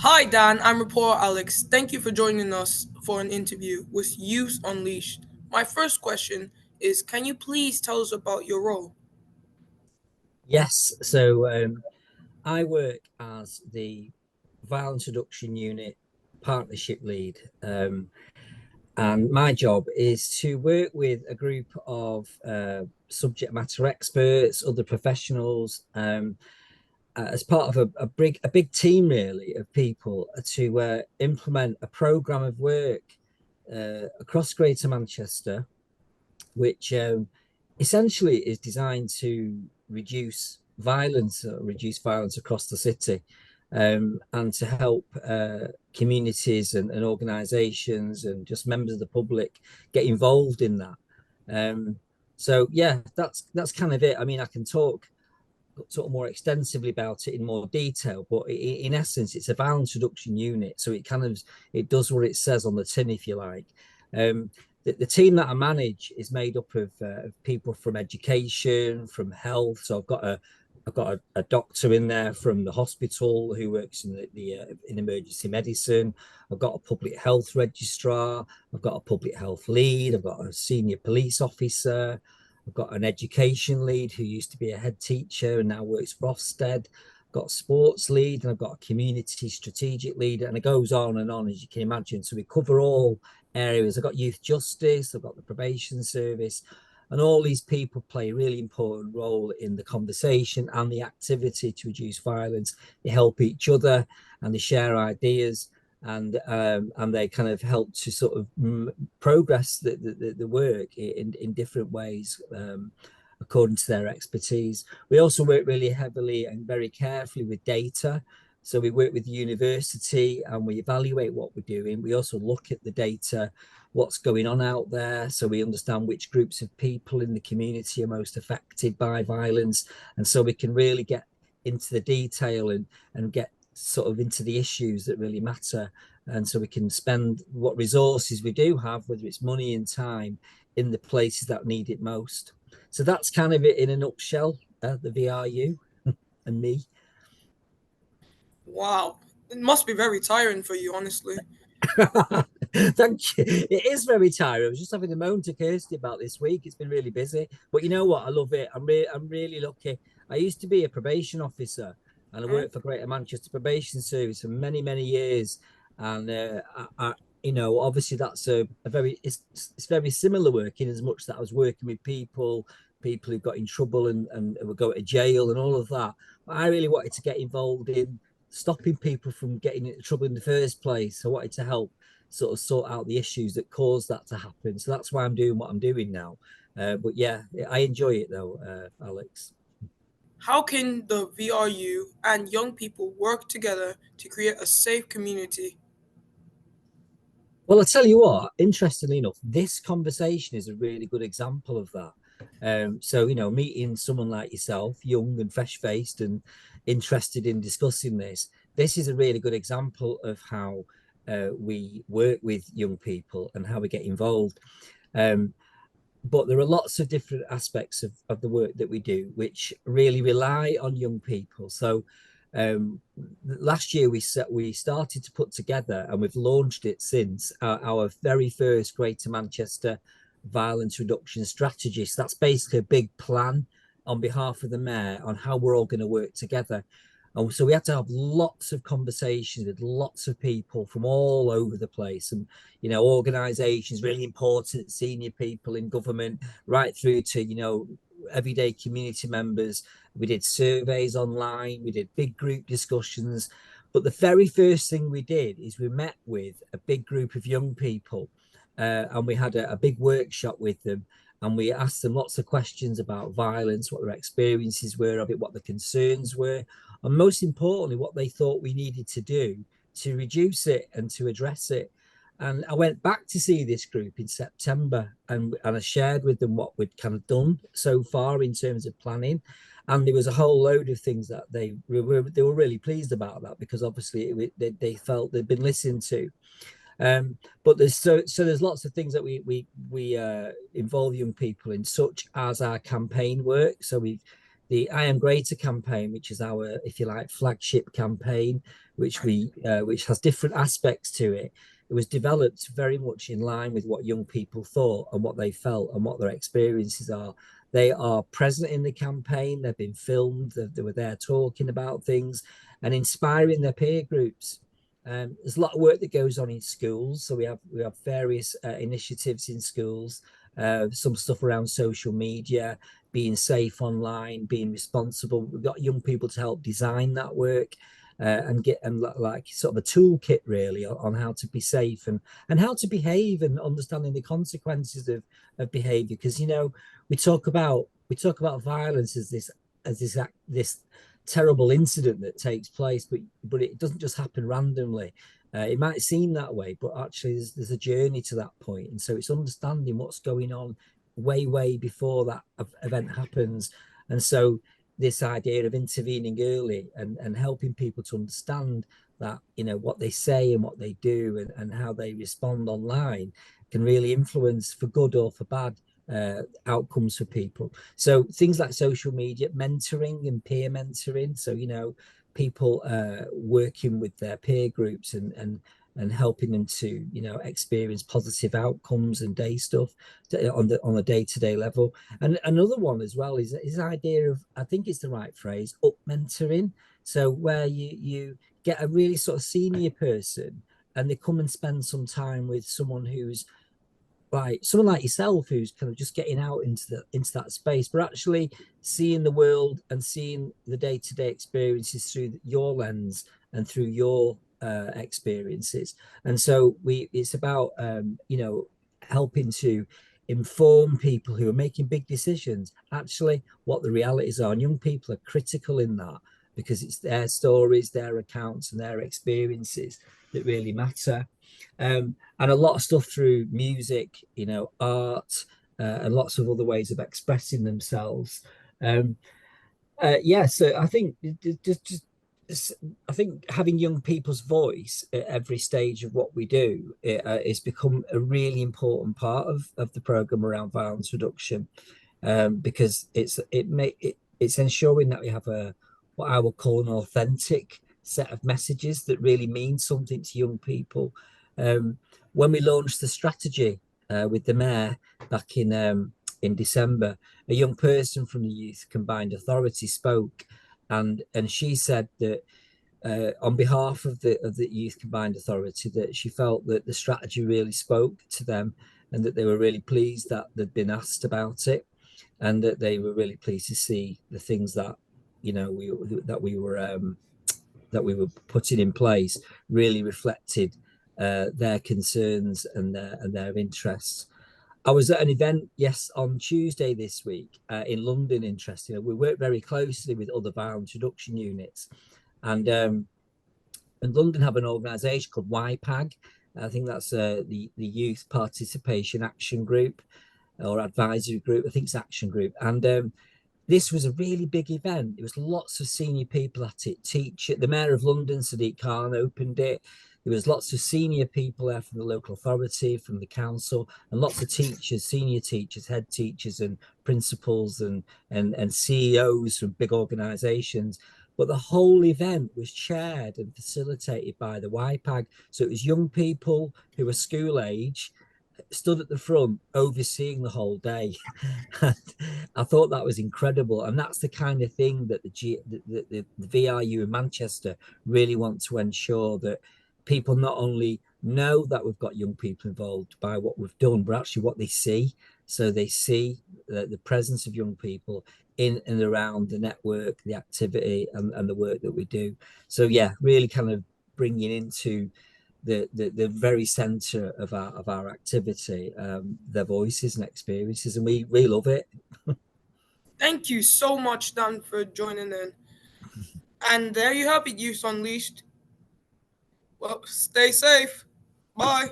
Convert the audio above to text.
Hi, Dan. I'm reporter Alex. Thank you for joining us for an interview with Youth Unleashed. My first question is, can you please tell us about your role? Yes, so I work as the Violence Reduction Unit Partnership Lead, and my job is to work with a group of subject matter experts, other professionals, as part of a big team, really, of people to implement a program of work across Greater Manchester, which essentially is designed to reduce violence across the city, and to help communities and organisations and just members of the public get involved in that. Um, so yeah, that's kind of it. I mean, I can talk sort of more extensively about it in more detail, but in essence, it's a violence reduction unit, so it does what it says on the tin, if you like. The team that I manage is made up of people from education, from health. So I've got a doctor in there from the hospital who works in emergency medicine. I've got a public health registrar. I've got a public health lead. I've got a senior police officer. I've got an education lead who used to be a head teacher and now works for Ofsted. I've got a sports lead, and I've got a community strategic lead, and it goes on and on, as you can imagine. So we cover all areas. I've got youth justice, I've got the probation service, and all these people play a really important role in the conversation and the activity to reduce violence. They help each other and they share ideas, and they kind of help to sort of progress the work in different ways, according to their expertise. We also work really heavily and very carefully with data. So we work with the university and we evaluate what we're doing. We also look at the data, what's going on out there, so we understand which groups of people in the community are most affected by violence, and so we can really get into the detail and get sort of into the issues that really matter, and so we can spend what resources we do have, whether it's money and time, in the places that need it most. So that's kind of it in a nutshell, the VRU and me. Wow, it must be very tiring for you, honestly. Thank you. It is very tiring. I was just having a moan to Kirsty about this week. It's been really busy, but you know what? I love it. I'm really lucky. I used to be a probation officer, and I Hmm? worked for Greater Manchester Probation Service for many years. And obviously that's a very it's very similar work, in as much that I was working with people who got in trouble and would go to jail and all of that. But I really wanted to get involved in stopping people from getting into trouble in the first place. I wanted to help sort of sort out the issues that caused that to happen. So that's why I'm doing what I'm doing now. But yeah, I enjoy it though, Alex. How can the VRU and young people work together to create a safe community? Well, I tell you what, interestingly enough, this conversation is a really good example of that. So, meeting someone like yourself, young and fresh faced and interested in discussing this is a really good example of how we work with young people and how we get involved. Um, but there are lots of different aspects of the work that we do which really rely on young people. So last year we started to put together, and we've launched it since, our very first Greater Manchester violence reduction strategy. So that's basically a big plan on behalf of the mayor on how we're all going to work together. And so we had to have lots of conversations with lots of people from all over the place, and organisations, really important senior people in government, right through to everyday community members. We did surveys online, we did big group discussions. But the very first thing we did is we met with a big group of young people, and we had a big workshop with them. And we asked them lots of questions about violence, what their experiences were of it, what the concerns were, and most importantly, what they thought we needed to do to reduce it and to address it. And I went back to see this group in September, and I shared with them what we'd kind of done so far in terms of planning. And there was a whole load of things that they were really pleased about that, because obviously they felt they'd been listened to. But there's lots of things that we involve young people in, such as our campaign work. So we've the I Am Greater campaign, which is our, if you like, flagship campaign, which has different aspects to it. It was developed very much in line with what young people thought and what they felt and what their experiences are. They are present in the campaign. They've been filmed. They were there talking about things and inspiring their peer groups. There's a lot of work that goes on in schools. So we have various initiatives in schools, some stuff around social media, being safe online, being responsible. We've got young people to help design that work. And get them like sort of a toolkit really on how to be safe and how to behave and understanding the consequences of behavior. Because we talk about violence as this terrible incident that takes place, but it doesn't just happen randomly. It might seem that way, but actually there's a journey to that point, and so it's understanding what's going on way before that event happens. And so this idea of intervening early and helping people to understand that what they say and what they do and how they respond online can really influence for good or for bad outcomes for people. So things like social media mentoring and peer mentoring, so people working with their peer groups and helping them to experience positive outcomes and day stuff on a day-to-day level. And another one as well is this idea of, I think it's the right phrase, up mentoring. So where you get a really sort of senior person and they come and spend some time with someone like yourself, who's kind of just getting out into that space, but actually seeing the world and seeing the day-to-day experiences through your lens and through your experiences. And so it's about helping to inform people who are making big decisions actually what the realities are, and young people are critical in that because it's their stories, their accounts and their experiences that really matter. And a lot of stuff through music, art, and lots of other ways of expressing themselves. So I think I think having young people's voice at every stage of what we do is become a really important part of the program around violence reduction, because it's ensuring that we have what I would call an authentic set of messages that really mean something to young people. When we launched the strategy with the mayor back in December, a young person from the Youth Combined Authority spoke, and she said that on behalf of the Youth Combined Authority, that she felt that the strategy really spoke to them, and that they were really pleased that they'd been asked about it, and that they were really pleased to see the things that we were putting in place really reflected their concerns and their interests. I was at an event, on Tuesday this week in London. Interesting, we work very closely with other violence reduction units, and London have an organisation called YPAG. I think that's the Youth Participation Action Group or Advisory Group. I think it's Action Group, and this was a really big event. There was lots of senior people at it. The Mayor of London, Sadiq Khan, opened it. There was lots of senior people there from the local authority, from the council, and lots of teachers, senior teachers, head teachers and principals and CEOs from big organisations. But the whole event was chaired and facilitated by the YPAG. So it was young people who were school age, stood at the front overseeing the whole day. I thought that was incredible, and that's the kind of thing that the VRU in Manchester really want to ensure, that people not only know that we've got young people involved by what we've done, but actually what they see. So they see the presence of young people in and around the network, the activity and the work that we do. So yeah, really kind of bringing into the very center of our activity their voices and experiences, and we love it. Thank you so much, Dan, for joining in. And there you have it, Youth Unleashed. Well, stay safe. Bye.